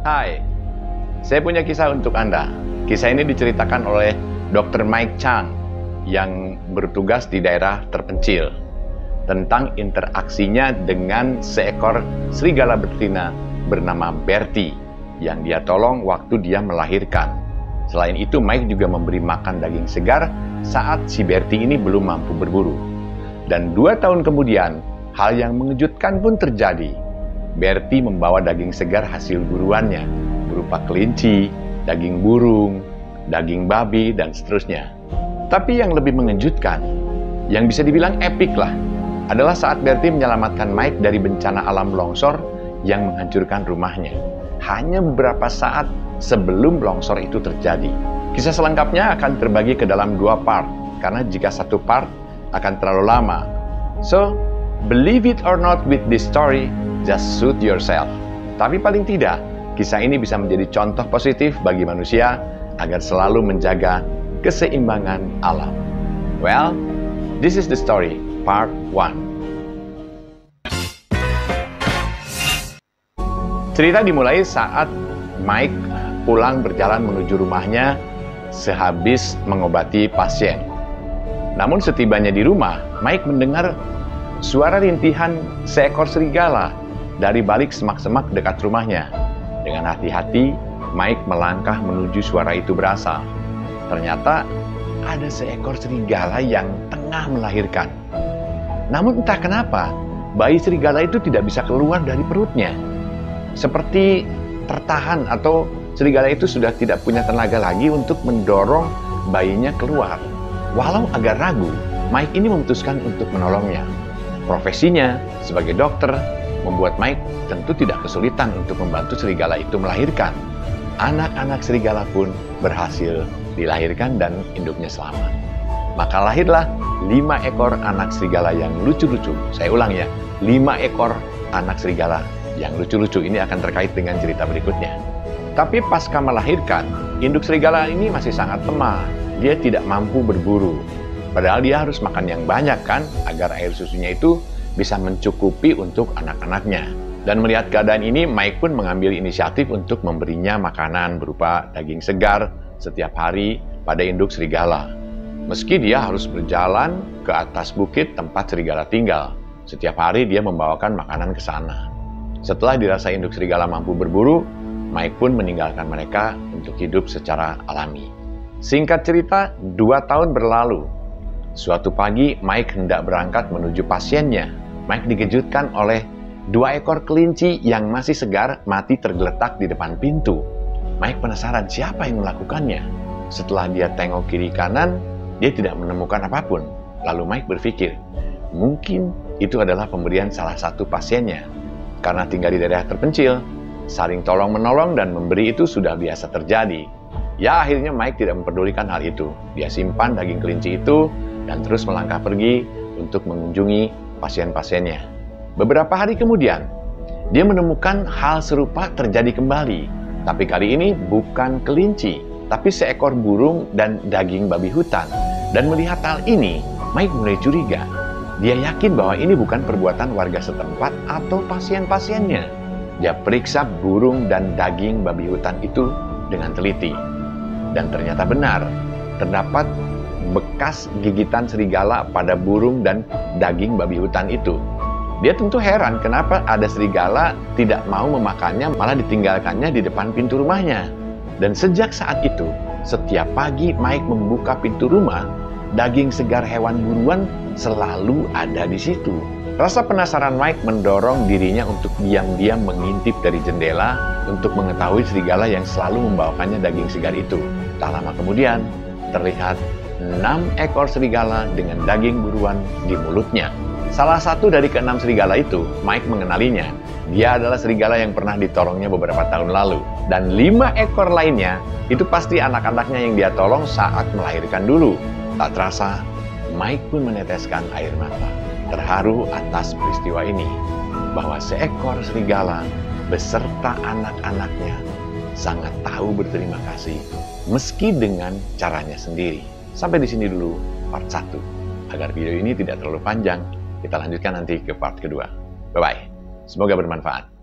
Hai, saya punya kisah untuk Anda. Kisah ini diceritakan oleh Dr. Mike Chang yang bertugas di daerah terpencil tentang interaksinya dengan seekor serigala betina bernama Bertie yang dia tolong waktu dia melahirkan. Selain itu, Mike juga memberi makan daging segar saat si Bertie ini belum mampu berburu. Dan 2 tahun kemudian, hal yang mengejutkan pun terjadi. Bertie membawa daging segar hasil buruannya, berupa kelinci, daging burung, daging babi, dan seterusnya. Tapi yang lebih mengejutkan, yang bisa dibilang epik lah, adalah saat Bertie menyelamatkan Mike dari bencana alam longsor yang menghancurkan rumahnya. Hanya beberapa saat sebelum longsor itu terjadi. Kisah selengkapnya akan terbagi ke dalam 2 part, karena jika satu part akan terlalu lama. So, believe it or not with this story, just suit yourself. Tapi paling tidak, kisah ini bisa menjadi contoh positif bagi manusia agar selalu menjaga keseimbangan alam. Well, this is the story, part 1. Cerita dimulai saat Mike pulang berjalan menuju rumahnya sehabis mengobati pasien. Namun setibanya di rumah, Mike mendengar suara rintihan seekor serigala dari balik semak-semak dekat rumahnya. Dengan hati-hati, Mike melangkah menuju suara itu berasal. Ternyata ada seekor serigala yang tengah melahirkan. Namun entah kenapa, bayi serigala itu tidak bisa keluar dari perutnya. Seperti tertahan atau serigala itu sudah tidak punya tenaga lagi untuk mendorong bayinya keluar. Walau agak ragu, Mike ini memutuskan untuk menolongnya. Profesinya sebagai dokter membuat Mike tentu tidak kesulitan untuk membantu serigala itu melahirkan. Anak-anak serigala pun berhasil dilahirkan dan induknya selamat. Maka lahirlah 5 ekor anak serigala yang lucu-lucu. Saya ulang ya, 5 ekor anak serigala yang lucu-lucu. Ini akan terkait dengan cerita berikutnya. Tapi pasca melahirkan, induk serigala ini masih sangat lemah. Dia tidak mampu berburu. Padahal dia harus makan yang banyak kan, agar air susunya itu bisa mencukupi untuk anak-anaknya. Dan melihat keadaan ini, Mike pun mengambil inisiatif untuk memberinya makanan berupa daging segar setiap hari pada induk serigala. Meski dia harus berjalan ke atas bukit tempat serigala tinggal, setiap hari dia membawakan makanan ke sana. Setelah dirasa induk serigala mampu berburu, Mike pun meninggalkan mereka untuk hidup secara alami. Singkat cerita, 2 tahun berlalu. Suatu pagi, Mike hendak berangkat menuju pasiennya. Mike dikejutkan oleh 2 ekor kelinci yang masih segar mati tergeletak di depan pintu. Mike penasaran siapa yang melakukannya. Setelah dia tengok kiri kanan, dia tidak menemukan apapun. Lalu Mike berpikir, mungkin itu adalah pemberian salah satu pasiennya. Karena tinggal di daerah terpencil, saling tolong-menolong dan memberi itu sudah biasa terjadi. Ya, akhirnya Mike tidak memperdulikan hal itu. Dia simpan daging kelinci itu dan terus melangkah pergi untuk mengunjungi pasien-pasiennya. Beberapa hari kemudian, dia menemukan hal serupa terjadi kembali. Tapi kali ini bukan kelinci, tapi seekor burung dan daging babi hutan. Dan melihat hal ini, Mike mulai curiga. Dia yakin bahwa ini bukan perbuatan warga setempat atau pasien-pasiennya. Dia periksa burung dan daging babi hutan itu dengan teliti. Dan ternyata benar, terdapat bekas gigitan serigala pada burung dan daging babi hutan itu. Dia tentu heran kenapa ada serigala tidak mau memakannya, malah ditinggalkannya di depan pintu rumahnya. Dan sejak saat itu, setiap pagi Mike membuka pintu rumah, daging segar hewan buruan selalu ada di situ. Rasa penasaran Mike mendorong dirinya untuk diam-diam mengintip dari jendela untuk mengetahui serigala yang selalu membawakannya daging segar itu. Tak lama kemudian, terlihat 6 ekor serigala dengan daging buruan di mulutnya. Salah satu dari ke-6 serigala itu, Mike mengenalinya. Dia adalah serigala yang pernah ditolongnya beberapa tahun lalu. Dan 5 ekor lainnya, itu pasti anak-anaknya yang dia tolong saat melahirkan dulu. Tak terasa, Mike pun meneteskan air mata. Terharu atas peristiwa ini, bahwa seekor serigala beserta anak-anaknya sangat tahu berterima kasih, meski dengan caranya sendiri. Sampai di sini dulu part 1. Agar video ini tidak terlalu panjang, kita lanjutkan nanti ke part kedua. Bye-bye. Semoga bermanfaat.